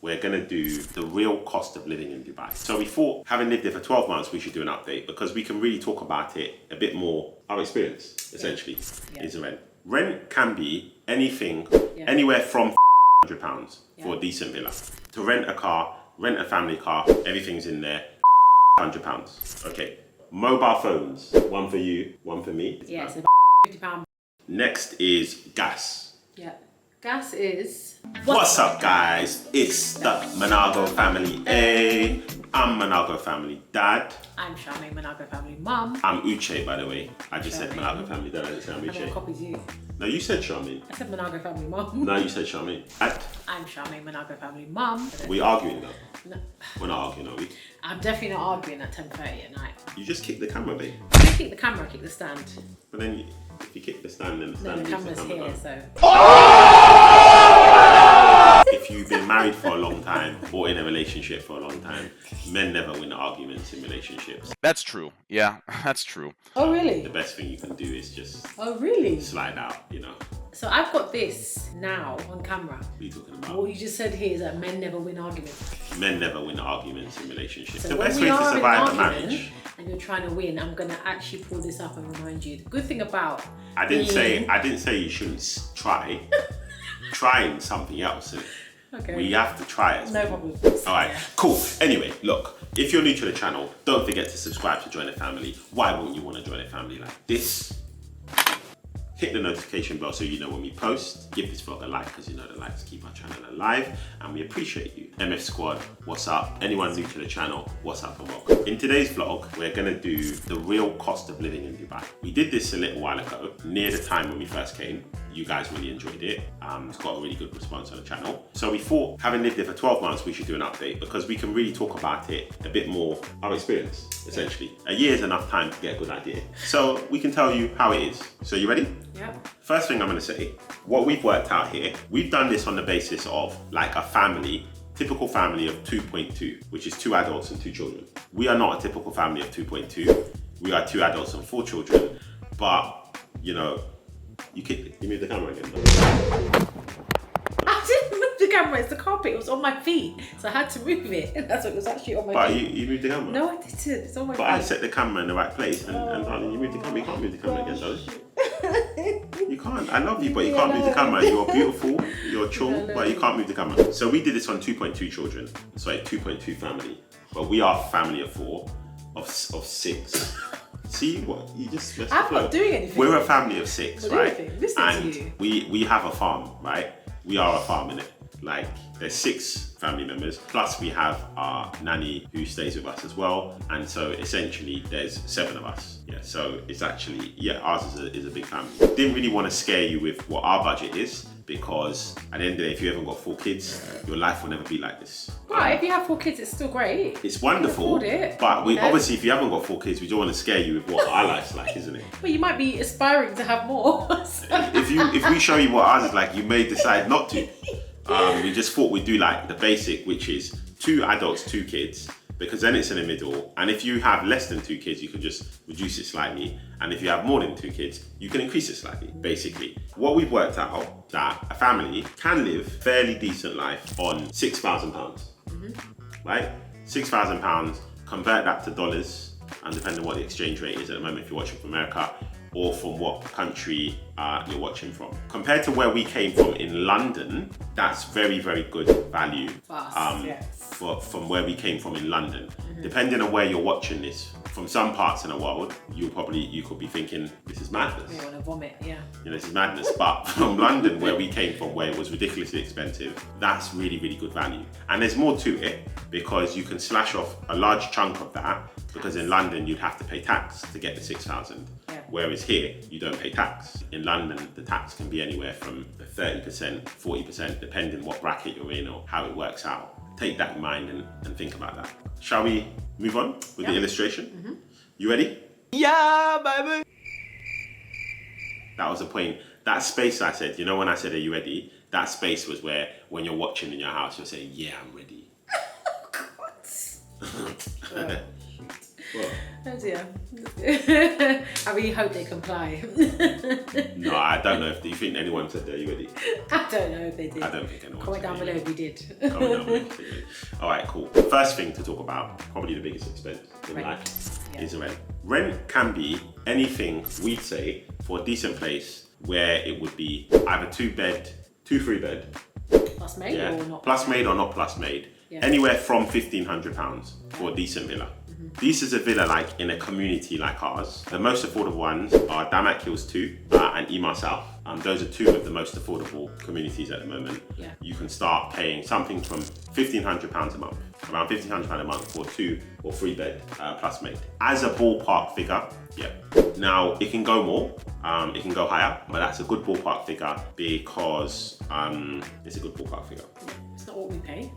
we're going to do the real cost of living in Dubai. So we thought, having lived there for 12 months, we should do an update because we can really talk about it a bit more. Our experience, essentially, is the rent. Rent can be anything, anywhere from £100 for a decent villa. To rent a car, rent a family car, everything's in there, £100. Okay. Mobile phones, one for you, one for me. Yeah, it's about £50. Next is gas. Yeah. Gas is... What's up, guys? It's the Monago family. Hey, I'm Monago family dad. I'm Charmaine, Monago family mum. I'm Uche, by the way. I just said Monago family dad. I didn't say I'm Uche. I copied you. No, you said Charmaine. I said Monago family mum. No, you said Charmaine. I'm Charmaine, Monago family mum. We arguing though? No. We're not arguing, are we? I'm definitely not arguing at 10:30 at night. You just kick the camera, babe. I don't kick the camera, I kick the stand. But then if you kick the stand, then the stand No, the moves camera's here, so... If you've been married for a long time or in a relationship for a long time, men never win arguments in relationships. That's true. Yeah, that's true. Oh, really? The best thing you can do is just Oh, really? slide out, you know. So I've got this now on camera. What are you talking about? What you just said here is that men never win arguments. Men never win arguments in relationships. So The when best we way to are in survive a an marriage. argument and you're trying to win, I'm gonna actually pull this up and remind you. The good thing about I didn't say you shouldn't try. Trying something else. Okay. We have to try it. No problem. Alright, cool. Anyway, look, if you're new to the channel, don't forget to subscribe to join the family. Why wouldn't you want to join a family like this? Hit the notification bell so you know when we post. Give this vlog a like because you know the likes keep our channel alive and we appreciate you. MF Squad, what's up? Anyone new to the channel, what's up and welcome. In today's vlog, we're going to do the real cost of living in Dubai. We did this a little while ago, near the time when we first came. You guys really enjoyed it. It's got a really good response on the channel. So we thought, having lived there for 12 months, we should do an update because we can really talk about it a bit more, our experience, essentially. A year is enough time to get a good idea. So we can tell you how it is. So you ready? Yep. First thing I'm gonna say, what we've worked out here, we've done this on the basis of like a family, typical family of 2.2, which is 2 adults and 2 children. We are not a typical family of 2.2. We are 2 adults and 4 children, but you know, you kicked it. You moved the camera again. I didn't move the camera, it's the carpet, it was on my feet. So I had to move it. And that's what it was actually on my But feet. you moved the camera? No, I didn't. It's on my But feet. I set the camera in the right place and darling, you moved the camera. You can't move the camera again, darling. You can't. I love you, but you can't move the camera. You're beautiful, you're chill, but you can't move the camera. So we did this on 2.2 children. Sorry, 2.2 family. But we are a family of 4, of 6. See what you just messed I'm up. not doing anything. We're a family of 6, Not right? anything. Listening to you. And we have a farm, right? We are a farm, innit? Like there's 6 family members, plus we have our nanny who stays with us as well. And so essentially there's 7 of us. Yeah, so it's actually, ours is a big family. Didn't really want to scare you with what our budget is because at the end of the day, if you haven't got 4 kids, your life will never be like this. Right, if you have 4 kids, it's still great. It's wonderful, afford it, but we you know? obviously, if you haven't got 4 kids, we don't want to scare you with what our life's like, isn't it? Well, you might be aspiring to have more. If we show you what ours is like, you may decide not to. We just thought we'd do like the basic, which is 2 adults, 2 kids, because then it's in the middle. And if you have less than 2 kids, you can just reduce it slightly. And if you have more than 2 kids, you can increase it slightly, basically. What we've worked out that a family can live fairly decent life on £6,000, right? £6,000, convert that to dollars, and depending on what the exchange rate is at the moment, if you're watching from America, or from what country you're watching from. Compared to where we came from in London, that's very, very good value from where we came from in London. Depending on where you're watching this, from some parts in the world, you could be thinking, this is madness. You want to vomit, yeah. You know, this is madness. But from London, where we came from, where it was ridiculously expensive, that's really, really good value. And there's more to it because you can slash off a large chunk of that because in London, you'd have to pay tax to get the 6,000. Yeah. Whereas here, you don't pay tax. In London, the tax can be anywhere from 30%, 40%, depending what bracket you're in or how it works out. Take that in mind and think about that. Shall we move on with the illustration? You ready? Yeah, baby. That was the point. That space I said, you know when I said, are you ready? That space was where, when you're watching in your house, you're saying, yeah, I'm ready. What? Oh dear. I really hope they comply. No, I don't know if you think anyone said that already. I don't know if they did. I don't think anyone. Comment down below if you did. Comment down below if you did. All right, cool. The first thing to talk about, probably the biggest expense in Rent. life, Yeah. is rent. Rent can be anything, we'd say, for a decent place where it would be either 2-bed, 2-3-bed. Plus made or not? Plus made or not plus made. Yeah. Anywhere from £1,500 for a decent villa. This is a villa like in a community like ours. The most affordable ones are Damac Hills 2 and Ema South. Those are two of the most affordable communities at the moment. Yeah. You can start paying something from £1,500 a month, around £1,500 a month for 2 or 3-bed plus made. As a ballpark figure, yeah. Now it can go more, it can go higher, but that's a good ballpark figure because it's a good ballpark figure. It's not what we pay.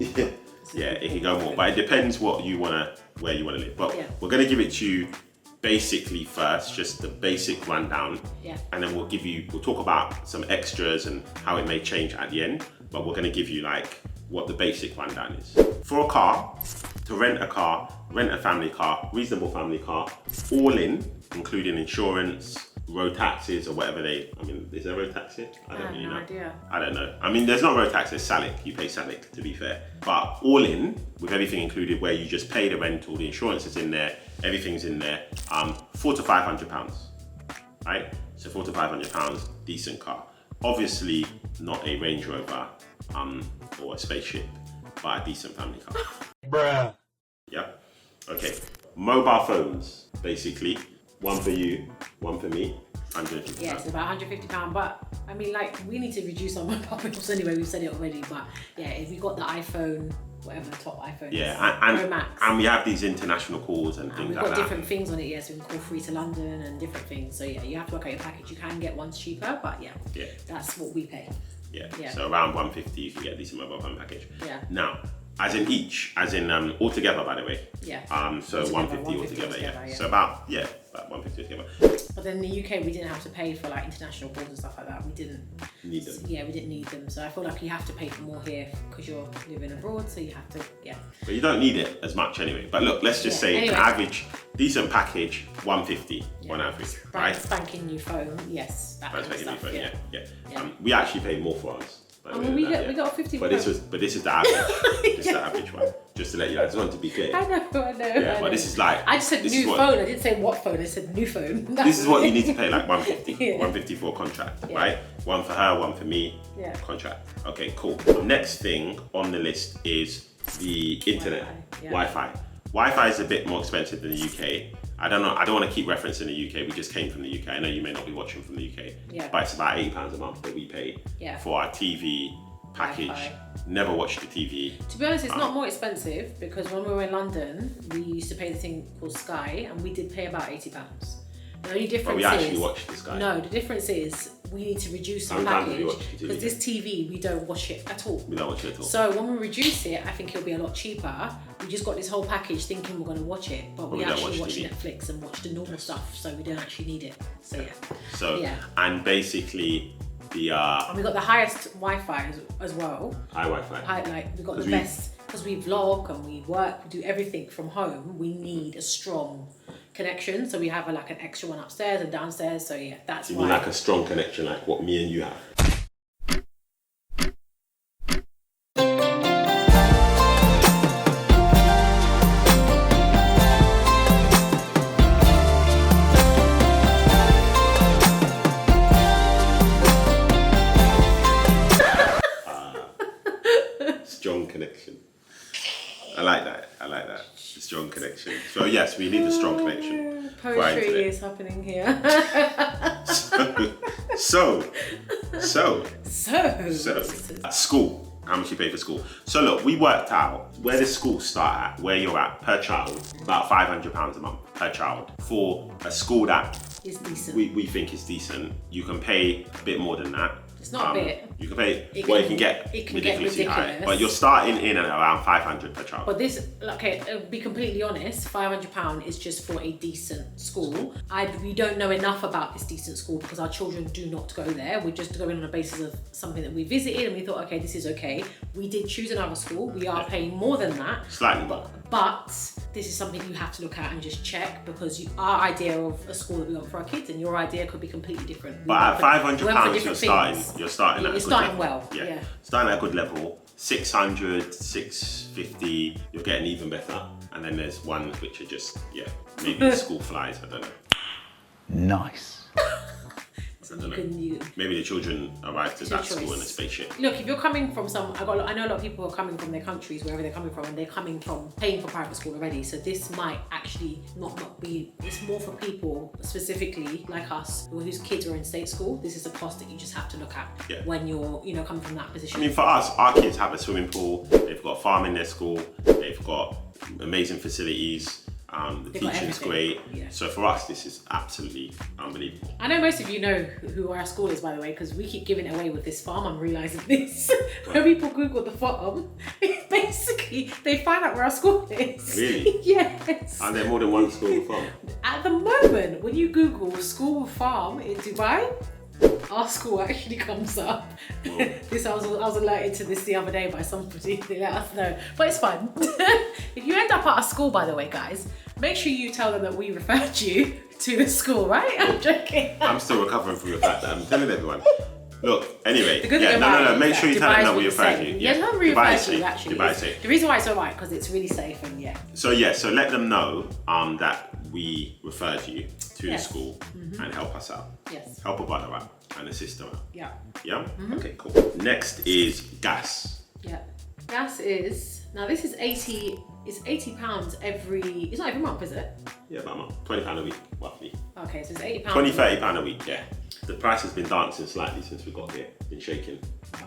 Yeah, it can go more, but it depends where you wanna live. But Yeah. we're gonna give it to you basically first, just the basic rundown, Yeah. and then we'll talk about some extras and how it may change at the end. But we're gonna give you like what the basic rundown is. For a car, to rent a family car, reasonable family car, all in, including insurance, road taxes or whatever is there road tax here? I don't really know. Idea. I don't know. I mean, there's not road tax, there's SALIC. You pay SALIC, to be fair. But all in, with everything included, where you just pay the rental, the insurance is in there, everything's in there, £400 to £500, right? So £400 to £500, decent car. Obviously, not a Range Rover or a spaceship, but a decent family car. Bruh. Yeah. Okay. Mobile phones, basically. One for you, one for me. £150. Yeah, it's about £150. But I mean, like, we need to reduce our mobile bills anyway. We've said it already. But yeah, if we got the iPhone, whatever the top iPhone Yeah, is, Pro Max. and we have these international calls and And things we've like got that. different things on it, yeah, so we can call free to London and different things. So yeah, you have to work out your package. You can get ones cheaper, but yeah, that's what we pay. Yeah. So around 150 you can get a decent mobile phone package. Yeah. Now, as in altogether, by the way. Yeah. So Altogether, 150 altogether, yeah. yeah. So about 150 altogether. But then in the UK, we didn't have to pay for like international calls and stuff like that. We didn't Need them. Yeah, we didn't need them. So I feel like you have to pay for more here because you're living abroad. So you have to, yeah. But you don't need it as much anyway. But look, let's just say anyway. average decent package 150 on average, right? Spanking new phone, yes. That Brand kind of spanking new stuff, phone, yeah. Yeah. We actually paid more for ours. I mean, we got a 50. But this is the average. This is the average one. Just to let you know, I just want to be clear. I know. Yeah, but this is like. I just said new phone. I didn't say what phone. I said new phone. This is what you need to pay, like 150. Yeah. 150 for a contract, Yeah. right? One for her, one for me. Yeah. Contract. Okay, cool. Next thing on the list is the internet. Wi-Fi. Wi-Fi is a bit more expensive than the UK. I don't know. I don't want to keep referencing the UK. We just came from the UK. I know you may not be watching from the UK. Yeah. But it's about £80 a month that we pay for our TV package. Wi-Fi. Never watched the TV. To be honest, it's not more expensive because when we were in London, we used to pay the thing called Sky, and we did pay about £80. The only difference But we actually watched this guy. No, the difference is we need to reduce our How many times have package you watched the TV? because this TV we don't watch it at all. We don't watch it at all. So when we reduce it, I think it'll be a lot cheaper. We just got this whole package thinking we're going to watch it, but we we don't actually watch watch TV. Netflix and watch the normal stuff, so we don't actually need it. So yeah. So Yeah. and basically the And we got the highest Wi-Fi as well. high Wi-Fi. We got the 'Cause we- best because we vlog and we work, we do everything from home. We need a strong connection, so we have like an extra one upstairs and downstairs. So yeah, that's You why. mean like a strong connection, like what me and you have? Strong connection. I like that. Strong connection. So yes, we need a strong connection. for our Poetry internet. is happening here. So, So. school. How much you pay for school? So look, we worked out where the schools start at, where you're at per child, about £500 a month per child for a school that It's decent. we think is decent. You can pay a bit more than that. It's not a bit. You can pay, It well, can- you can get it can get ridiculously high. ridiculous. But you're starting in at around 500 per child. But this, okay, be completely honest, £500 is just for a decent school. We don't know enough about this decent school because our children do not go there. We're just going on the basis of something that we visited and we thought, okay, this is okay. We did choose another school. We are paying more than that. Slightly more. But this is something you have to look at and just check because our idea of a school that we want for our kids and your idea could be completely different. But at £500, things. you're starting at a good starting level. well. Yeah. Starting at a good level. 600, 650, you're getting even better. And then there's ones which are just, maybe the school flies, I don't know. Nice. I don't know. Maybe the children arrive to that school in a spaceship. Look, if you're coming from I know a lot of people are coming from their countries, wherever they're coming from, and they're coming from paying for private school already. So this might actually not be. It's more for people specifically like us whose kids are in state school. This is a cost that you just have to look at when you're coming from that position. I mean, for us, our kids have a swimming pool. They've got a farm in their school. They've got amazing facilities. The teaching is great. Yeah. So for us, this is absolutely unbelievable. I know most of you know who our school is, by the way, because we keep giving it away with this farm. I'm realising this. When people Google the farm, basically they find out where our school is. Really? Yes. Are there more than one school with farm? At the moment, when you Google school farm in Dubai, our school actually comes up. I was alerted to this the other day by somebody. They let us know, but it's fine. If you end up at a school, by the way, guys, make sure you tell them that we referred you to the school, right? I'm joking. I'm still recovering from the fact that I'm telling everyone. Look, anyway, no. Make sure you tell them that we referred you. Yeah, no, we Dubai referred is safe. you actually. Dubai is safe. The reason why it's alright because it's really safe and So let them know that we referred you to the school and help us out. Yes. Help a brother out and a sister out. Yeah. Yeah? Okay, cool. Next is gas. Yeah. Gas is this is £80 it's not every month, is it? Yeah, about a month. £20 a week, roughly. Okay, so it's £80. £20, £30 a week, yeah. The price has been dancing slightly since we got here, been shaking. Right.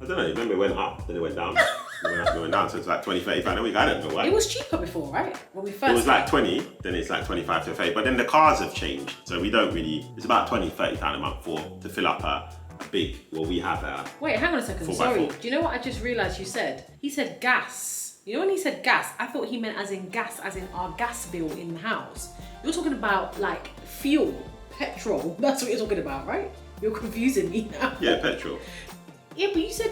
I don't know, remember it went up, then it went down. It went down, so it's like £20, £30 a week, I don't know why. It was cheaper before, right? When we first It was like 20, then it's like 25 to 30, but then the cars have changed, so we don't really, it's about £20, £30 a month to fill up a big, we have a... Wait, hang on a second, 4x4. sorry. Do you know what I just realised you said? He said gas. You know when he said gas, I thought he meant as in our gas bill in the house. You're talking about like fuel, petrol, that's what you're talking about, right? You're confusing me now. Yeah, petrol. Yeah, but you said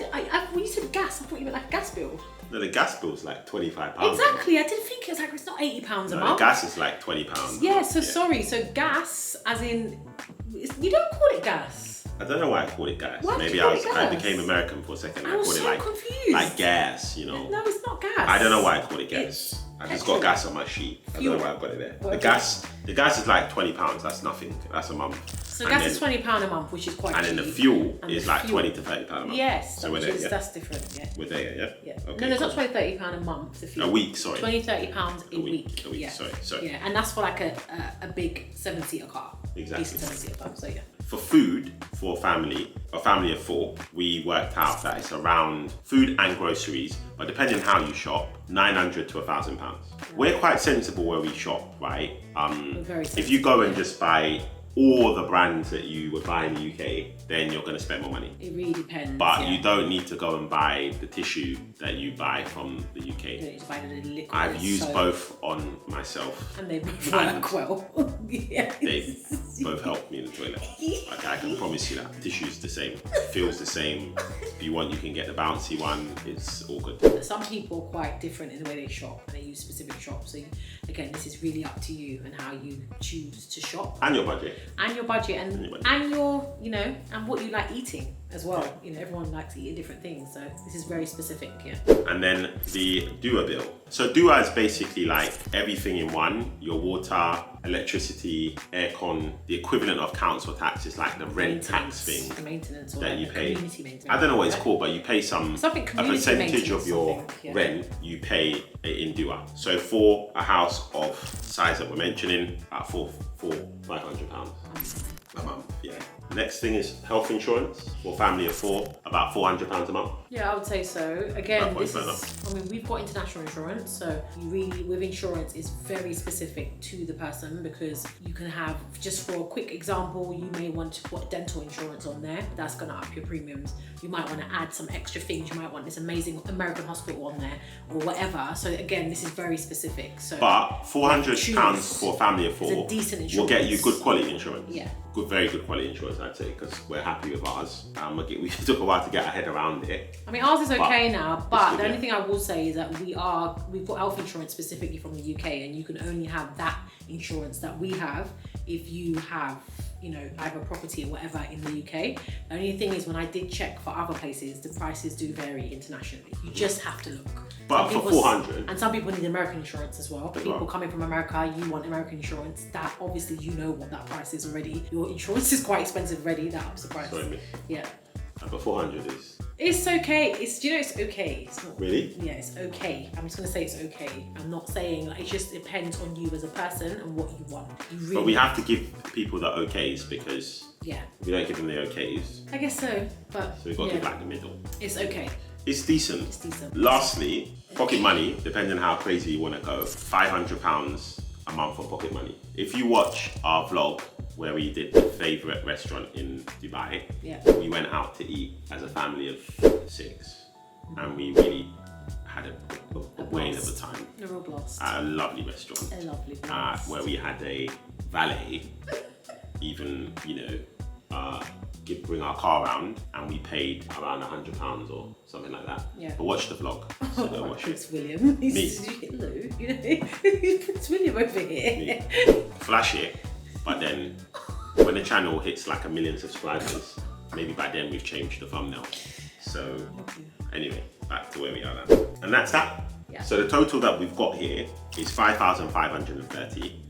when you said gas, I thought you meant like a gas bill. No, the gas bill's like £25. Exactly, I didn't think it was like, it's not £80 a month. The gas is like £20. Yeah, so sorry, so gas as in, you don't call it gas. I don't know why I called it gas. Why Maybe did you call it I gas? became American for a second. I was called so it confused. like gas, you know. No, it's not gas. I don't know why I called it gas. It's I just petrol. got gas on my sheet. I don't know why I've got it there. What The gas is like £20. That's nothing. That's a month. So gas is £20 a month, which is quite cheap. And then the fuel And is the like fuel. £20 to £30 a month. Yes, So we're there, yeah? that's different, yeah. We're there, yeah? Yeah. Okay, No, it's cool. not £20-30 a month. The fuel. A week, sorry. £20-30 a week. A week, Yeah. sorry. Yeah, and that's for like a big 7-seater car. Exactly. Decent 7-seater car. So yeah. For food, for a family of 4, we worked out that it's around food and groceries, but depending on how you shop, £900 to £1,000. We're quite sensible where we shop, right? We're very If you go and just buy all the brands that you would buy in the UK, then you're going to spend more money. It really depends. But yeah. you don't need to go and buy the tissue that you buy from the You UK. don't need to buy the liquid. I've used soap. both on myself. And they both work well. Yeah. They both help me in the toilet. Like, I can promise you that. Tissue's the same, feels the same. If you want, you can get the bouncy one. It's all good. Some people are quite different in the way they shop and they use specific shops. So again, this is really up to you and how you choose to shop. And your budget. And your budget and your, and what you like eating as well. Everyone likes eating different things. So this is very specific, yeah. And then the DUA bill. So DUA is basically like everything in one. Your water, electricity, aircon, the equivalent of council tax is like the rent tax thing The maintenance or that like you the pay. community maintenance. I don't know what it's right? called, but you pay a Something community percentage of maintenance, your something, yeah. rent, you pay it in DUA. So for a house of size that we're mentioning, about £500 a month, yeah. Next thing is health insurance for a family of 4, about £400 a month. Yeah, I would say so. Again, That this point, is, I mean, we've got international insurance, so you really, with insurance, it's very specific to the person because you can have, just for a quick example, you may want to put dental insurance on there. That's going to up your premiums. You might want to add some extra things. You might want this amazing American hospital on there or whatever. So again, this is very specific. So, but £400 for a family of 4 a decent will get you insurance. good quality insurance. Yeah. Good, very good quality insurance, I'd say, because we're happy with ours. We took a while to get our head around it. I mean, ours is okay now, but good, the only yeah. thing I will say is that we've got health insurance specifically from the UK, and you can only have that insurance that we have if you have, you know, either property or whatever in the UK. The only thing is, when I did check for other places, the prices do vary internationally. You just have to look. But for 400, and some people need American insurance as well. People coming from America, you want American insurance. That obviously you know what that price is already. Your insurance is quite expensive already. That ups the price. Sorry, yeah. But 400 is. It's okay. It's, you know, it's okay. It's not Really? Yeah, it's okay. I'm just gonna say it's okay. I'm not saying, like, it just depends on you as a person and what you want. You really But we have to give people the okays because yeah. if we don't give them the okays, I guess so. But so we've got to yeah, give back the middle. it's okay. It's decent. It's decent. Lastly, pocket money, depending on how crazy you want to go, £500 a month for pocket money. If you watch our vlog where we did the favourite restaurant in Dubai, Yeah. we went out to eat as a family of 6 and we really had a whale of a time A real blast. at a lovely restaurant A lovely blast. where we had a valet even, bring our car around, and we paid around £100 or something like that. Yeah. But watch the vlog. So go watch Prince it. William. Me. Hello. You know, Prince William over here. Me. Flash it, but then when the channel hits like 1 million subscribers, maybe by then we've changed the thumbnail. So anyway, back to where we are now. And that's that. Yeah. So the total that we've got here is 5,530.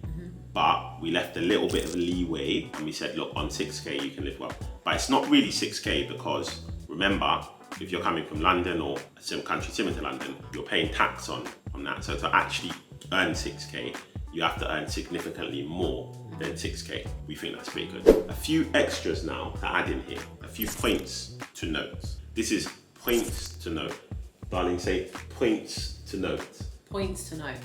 But we left a little bit of leeway and we said, look, on 6K you can live well. But it's not really 6K because remember, if you're coming from London or some country similar to London, you're paying tax on that. So to actually earn 6K, you have to earn significantly more than 6K. We think that's pretty good. A few extras now to add in here, a few points to note. This is points to note. Darling, say points to note. Points to note.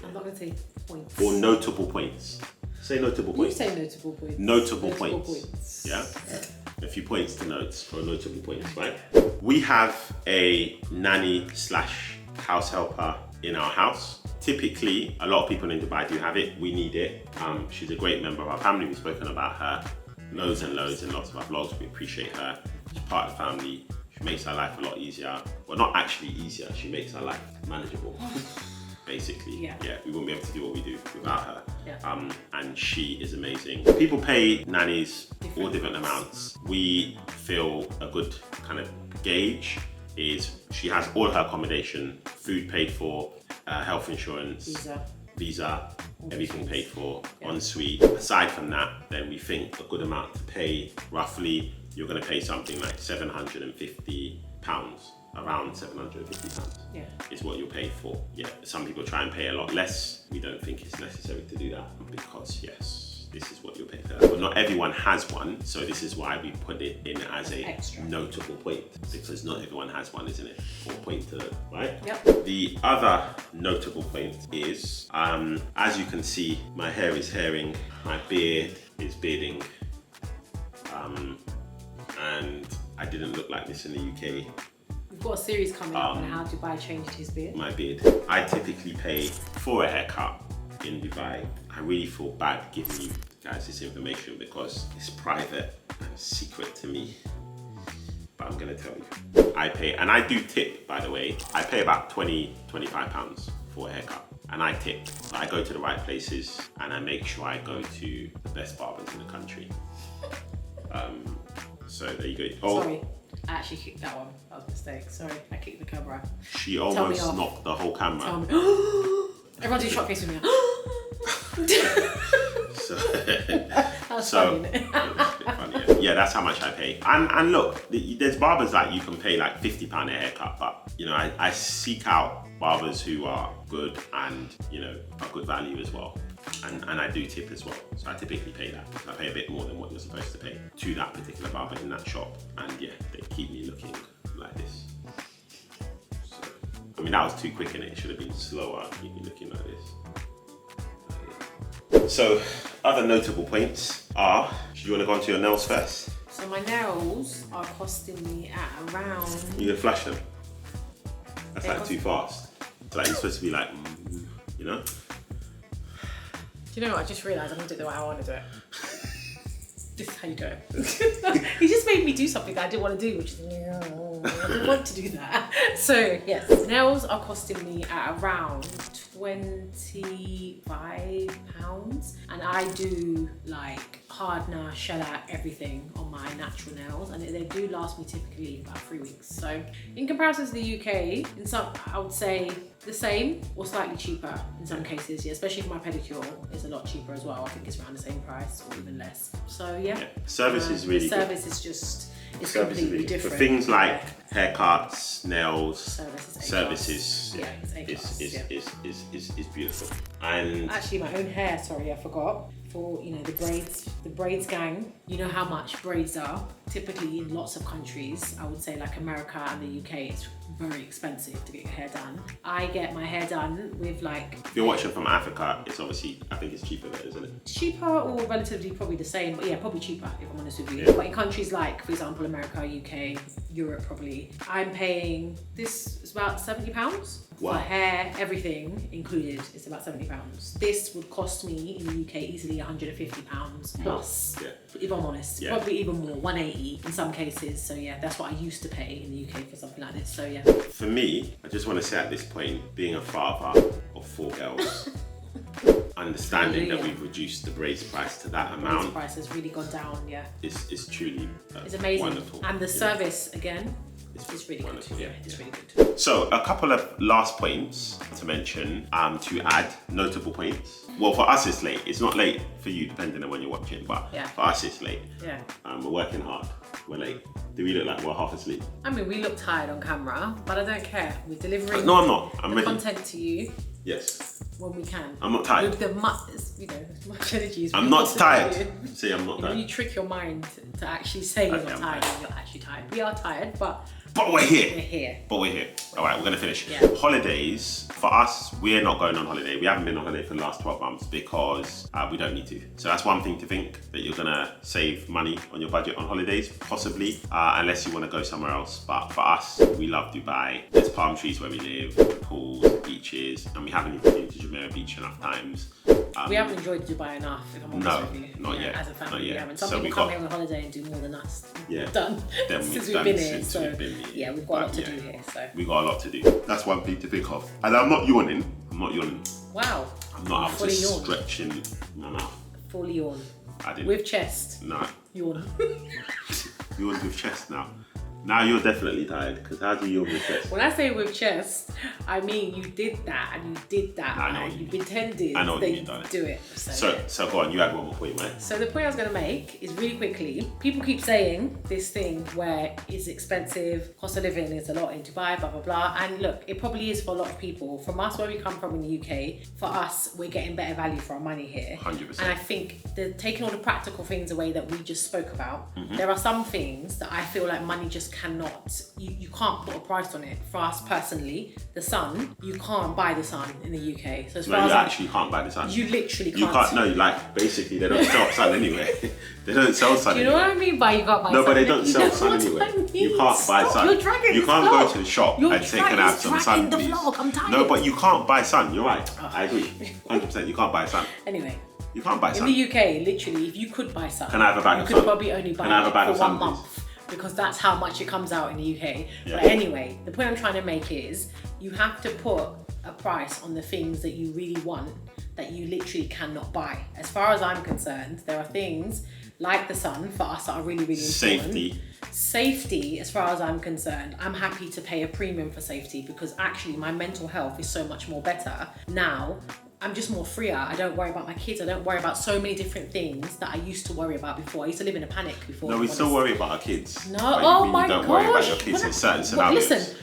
I'm not going to say points. Or notable points. Say notable You points. say notable points. Notable points. Yeah? A few points to note or notable points, right? We have a nanny / house helper in our house. Typically, a lot of people in Dubai do have it. We need it. She's a great member of our family. We've spoken about her loads and loads in lots of our vlogs. We appreciate her. She's part of the family. She makes our life a lot easier. Well, not actually easier. She makes our life manageable. Basically, yeah, we wouldn't be able to do what we do without her. Yeah. And she is amazing. People pay nannies all different amounts. We feel a good kind of gauge is she has all her accommodation, food paid for, health insurance, visa, everything paid for, ensuite. Aside from that, then we think a good amount to pay. Roughly, you're going to pay something like £750. Around £750 is what you'll pay for. Yeah, some people try and pay a lot less. We don't think it's necessary to do that because yes, this is what you'll pay for. But not everyone has one, so this is why we put it in as a extra notable point, because not everyone has one, isn't it? Or point to note, right? Yep. The other notable point is, as you can see, my hair is hairing, my beard is bearding, and I didn't look like this in the UK. We've got a series coming up on how Dubai changed his beard. My beard. I typically pay for a haircut in Dubai. I really feel bad giving you guys this information because it's private and secret to me. But I'm gonna tell you. I pay, and I do tip, by the way. I pay about £25 for a haircut. And I tip. I go to the right places and I make sure I go to the best barbers in the country. So there you go. Oh. Sorry. I actually kicked that one. That was a mistake. Sorry, I kicked the camera. She almost knocked the whole camera. Everyone do shot face with me. That's funny. Funny, yeah, that's how much I pay. And look, there's barbers that you can pay like £50 a haircut, but you know, I seek out barbers who are good and you know are good value as well. And I do tip as well, so I typically pay that. I pay a bit more than what you're supposed to pay to that particular barber in that shop, and yeah, they keep me looking like this. So, I mean, that was too quick, and it should have been slower. You'd be looking like this. So, other notable points are, do you want to go on to your nails first? So my nails are costing me at around... You can flash them. That's like too fast. Like you're supposed to be like, you know? Do you know what? I just realised I'm going to do it the way I want to do it. This is how you do it. He just made me do something that I didn't want to do, which is, I didn't want to do that. So, yes, nails are costing me at around £25. And I do like hardener, shellac, everything on my natural nails. And they do last me typically about 3 weeks. So, in comparison to the UK, in some, I would say the same or slightly cheaper in some cases. Yeah, especially for my pedicure, it's a lot cheaper as well. I think it's around the same price or even less. So, yeah. Service is really good. Service is just, it's completely different. For things like haircuts, nails, services is beautiful. And actually my own hair, sorry, I forgot. For, you know, the braids gang, you know how much braids are. Typically in lots of countries, I would say like America and the UK, it's very expensive to get your hair done. I get my hair done with like... If you're watching from Africa, it's obviously, I think it's cheaper there, isn't it? Cheaper or relatively probably the same, but yeah, probably cheaper if I'm honest with you. Yeah. But in countries like, for example, America, UK, Europe probably, I'm paying, this is about £70. Wow. For hair, everything included, it's about £70. This would cost me in the UK easily £150 plus, if I'm honest. Yeah. Probably even more, 180 in some cases. So yeah, that's what I used to pay in the UK for something like this. So yeah. For me, I just want to say at this point, being a father of 4 girls, understanding that we've reduced the braids price to that amount. The price has really gone down, yeah. It's truly it's amazing. Wonderful. And the service, again, it's really wonderful, good. yeah. It's really good. So a couple of last points to mention, to add notable points. Well, for us it's late. It's not late for you, depending on when you're watching, but for us it's late. Yeah. We're working hard. We're late. Do we look like we're half asleep? I mean, we look tired on camera, but I don't care. We're delivering No, I'm not. I'm ready. content to you. Yes. When we can. I'm not tired. With the as much energy as I'm we not possibly tired. do. See, I'm not tired. You trick your mind to actually say you're not tired and you're actually tired. We are tired, but we're here. We're here. But we're here. All right, we're gonna finish. Yeah. Holidays, for us, we're not going on holiday. We haven't been on holiday for the last 12 months because we don't need to. So that's one thing to think, that you're gonna save money on your budget on holidays, possibly, unless you wanna go somewhere else. But for us, we love Dubai. There's palm trees where we live, pools, beaches, and we haven't even been to Jumeirah Beach enough times. We haven't enjoyed Dubai enough, if I'm honest with you. Not yet. As a family, Not yet. we haven't. Some So people we come got- here on holiday and do more than us. Yeah. Done since we've been here. So yeah, we've got a lot to do here. So we got a lot to do. That's one thing to think of. And I'm not yawning. wow. I'm not. I'm Fully just yawn. stretching my mouth. Fully yawn. I didn't. With chest. No. Yawn. Yawn with chest now. Now you're definitely tired, because how do you yawn with chest? When I say with chest, I mean you did that and you did that I know and what you you mean. pretended I know what that you you mean, darling. do it. So go on, you had one more point, right? So the point I was going to make is really quickly, people keep saying this thing where it's expensive, cost of living is a lot in Dubai, blah, blah, blah. And look, it probably is for a lot of people. From us, where we come from in the UK, for us, we're getting better value for our money here. 100%. And I think taking all the practical things away that we just spoke about, there are some things that I feel like money just cannot, you can't put a price on it. For us personally, the sun, you can't buy the sun in the UK. So as far No, as you actually can't buy the sun. you literally can't. You can't, no, like, basically, they don't sell sun anyway. They don't sell sun Do you know what I mean by you can't buy sun? No, but they don't You sell know sun what anyway. I mean? You can't buy Stop, sun. You're dragging You this can't vlog. go to the shop You're and say, can I have some sun, dragging the please? vlog. I'm tired. No, but you can't buy sun. You're right. I agree. 100%. You can't buy sun. Anyway, You can't buy in sun. the UK, literally, if you could buy sun, Can I have a bag you of could sun? probably only buy Can I have a bag it of for sun, 1 month. please? Because that's how much it comes out in the UK. Yeah. But anyway, the point I'm trying to make is you have to put a price on the things that you really want that you literally cannot buy. As far as I'm concerned, there are things like the sun for us that are really, really important. Safety, as far as I'm concerned, I'm happy to pay a premium for safety because actually my mental health is so much more better now. I'm just more freer. I don't worry about my kids. I don't worry about so many different things that I used to worry about before. I used to live in a panic before. No, we still worry about our kids. No, But oh you my don't gosh. worry about your kids in certain scenarios. Listen,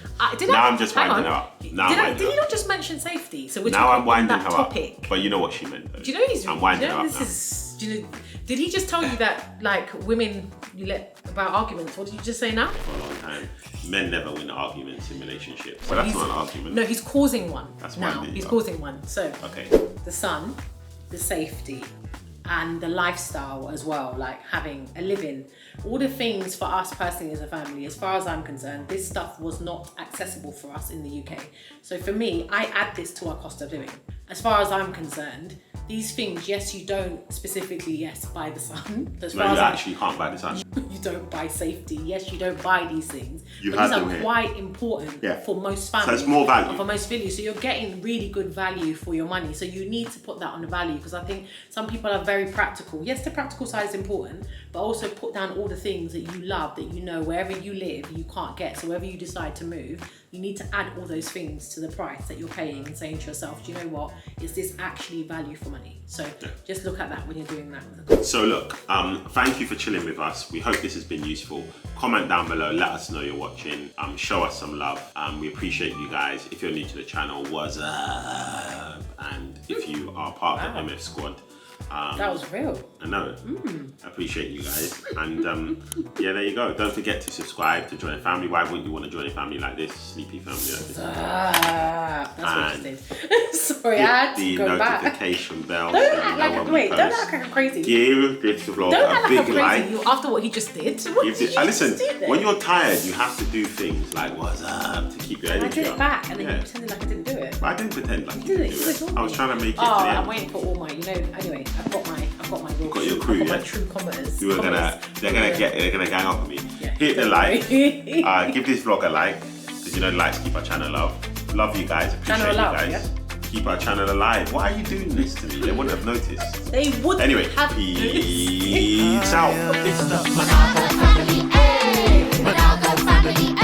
Now I'm just winding her up. Now I'm winding Did her you up. not just mention safety? So we're Now I'm talking on winding that her up. topic. But you know what she meant, though. Do you know he's? I'm winding you know, her up this now. is. Do you know, Did he just tell you that, like, women, you let about arguments? What did you just say now? For a long time. Men never win arguments in relationships. But that's not an argument. No, he's causing one. That's now. one. He's causing one. So, Okay. the son, the safety, and the lifestyle as well, like having a living, all the things for us personally as a family, as far as I'm concerned, this stuff was not accessible for us in the UK. So for me, I add this to our cost of living. As far as I'm concerned, these things, yes, you don't specifically, yes, buy the sun. As No, far you as actually can't buy this out. you don't buy safety. Yes, you don't buy these things. You but have these them are here. quite important for most families. So it's more value. And for most families. So you're getting really good value for your money. So you need to put that on the value, because I think some people are very practical. Yes, the practical side is important, but also put down all the things that you love, that you know wherever you live you can't get. So wherever you decide to move, you need to add all those things to the price that you're paying and saying to yourself, do you know what, is this actually value for money? So just look at that when you're doing that. So look, thank you for chilling with us. We hope this has been useful. Comment down below, let us know you're watching. Show us some love. We appreciate you guys. If you're new to the channel, what's up? And if you are part of the MF squad, that was real. I know. I appreciate you guys. And yeah, there you go. Don't forget to subscribe to join a family. Why wouldn't you want to join a family like this? Sleepy family like this. That's what you did. Sorry, I had to the go back. notification bell. Don't so you act know like when a, we wait, post. don't act like I'm crazy. Give this vlog Don't a act like big I'm crazy. like. You, after what he just did. What did you Listen, just do then? when you're tired, you have to do things like what's up to keep your I energy did up. it back, and then you pretended like I didn't do it. But I didn't pretend like you did didn't it. do You it. ignored I was me. trying to make it Oh, to the I'm end. waiting for all my, anyway, I've got my real got your crew, I've got yeah? my true commenters. They're gonna gang up on me. Yeah, Hit the don't like. worry. Give this vlog a like, because you know likes keep our channel up. Love you guys. Appreciate Channel you alive, guys. yeah? Keep our channel alive. Why are you doing this to me? They wouldn't have noticed. They would Anyway, have peace out. It's the Monago family, ayy. Monago family,